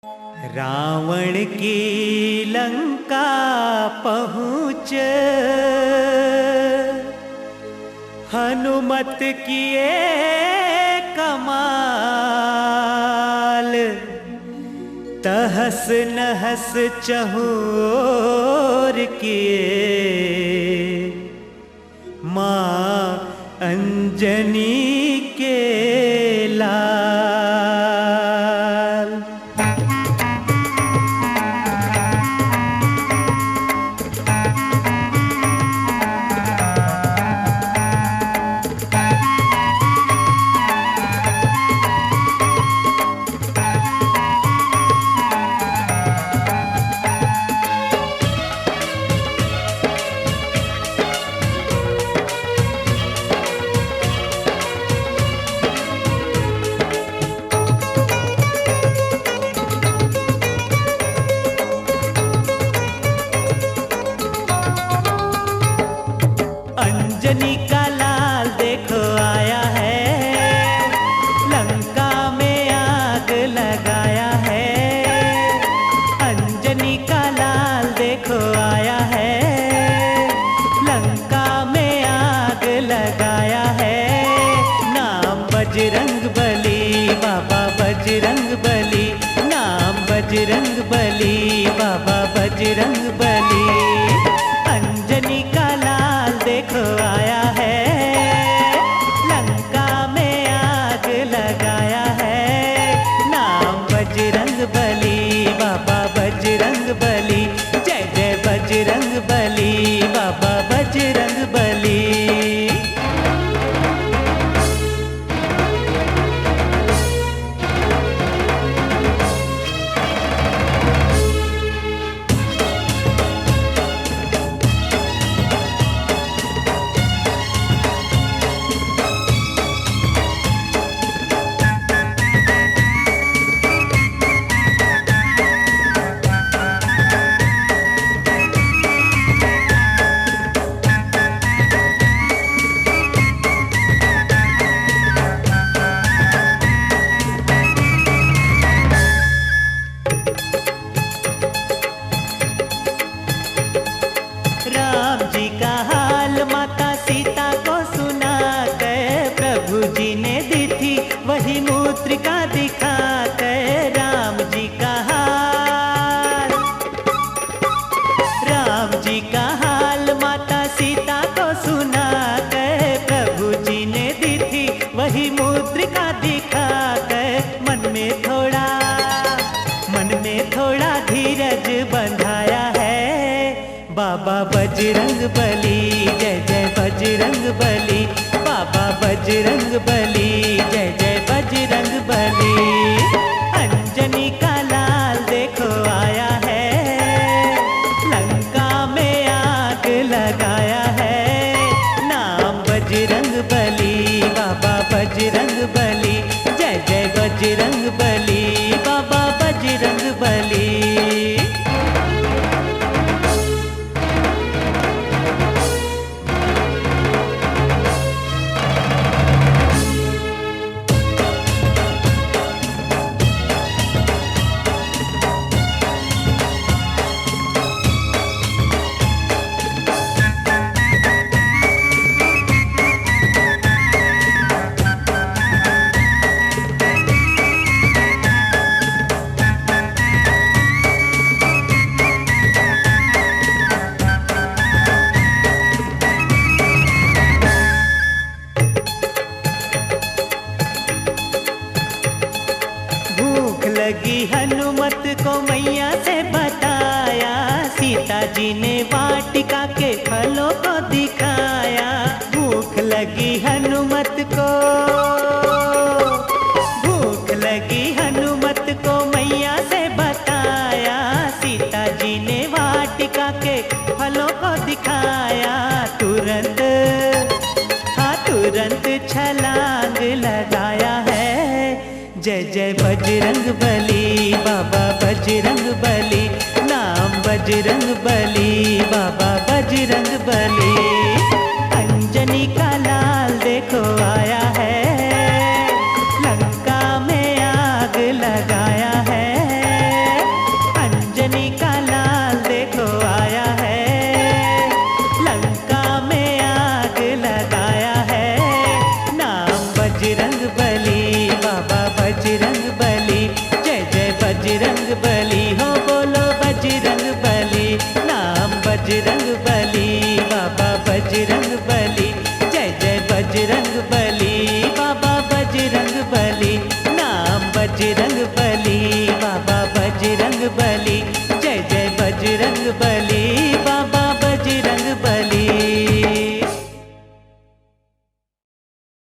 रावण की लंका पहुँच हनुमत किए कमाल, तहस नहस चहुर किए माँ अंजनी के लाल। अंजनी का लाल देखो आया है, लंका में आग लगाया है। अंजनी का लाल देखो आया है, लंका में आग लगाया है। नाम बजरंग बली बाबा बजरंग बली, नाम बजरंग बली बाबा बजरंग बली। अंजनी का लाल देखो आया है, लंका में आग लगाया है। नाम बजरंग बली बाबा बजरंग बली, जय जय बजरंग बली बाबा बजरंग बली। राम जी का हाल माता सीता को सुना कर, प्रभु जी ने दी थी वही मूत्रिका दिखा कर। राम जी का हाल, राम जी का हाल माता सीता को सुना कर, प्रभु जी ने दी थी वही मूत्रिका दिखा कर। मन में थोड़ा धीरज बंधाया है, बाबा बजरंग बली जय जय बजरंग बली, बाबा बजरंग बली जय जय बजरंग बली। अंजनी का लाल देखो आया है, लंका में आग लगाया है। नाम बजरंग बली बाबा बजरंग बली, जय जय बजरंग बली बाबा बजरंग बली। भूख लगी हनुमत को मैया से बताया, सीता जी ने वाटिका के फलों को दिखाया। भूख लगी हनुमत को, भूख लगी हनुमत को मैया से बताया, सीता जी ने वाटिका के फलों को दिखाया। तुरंत तुरंत छलांग लगाया है, जय जय बजरंग बली बाबा बजरंग बली, नाम बजरंग बली बाबा बजरंग बली। अंजनी का लाल देखो आया है, लंका में आग लगाया है। बजरंग बली, बाबा बजरंग बली, जय जय बजरंग बली, बाबा बजरंग बली, नाम बजरंग बली।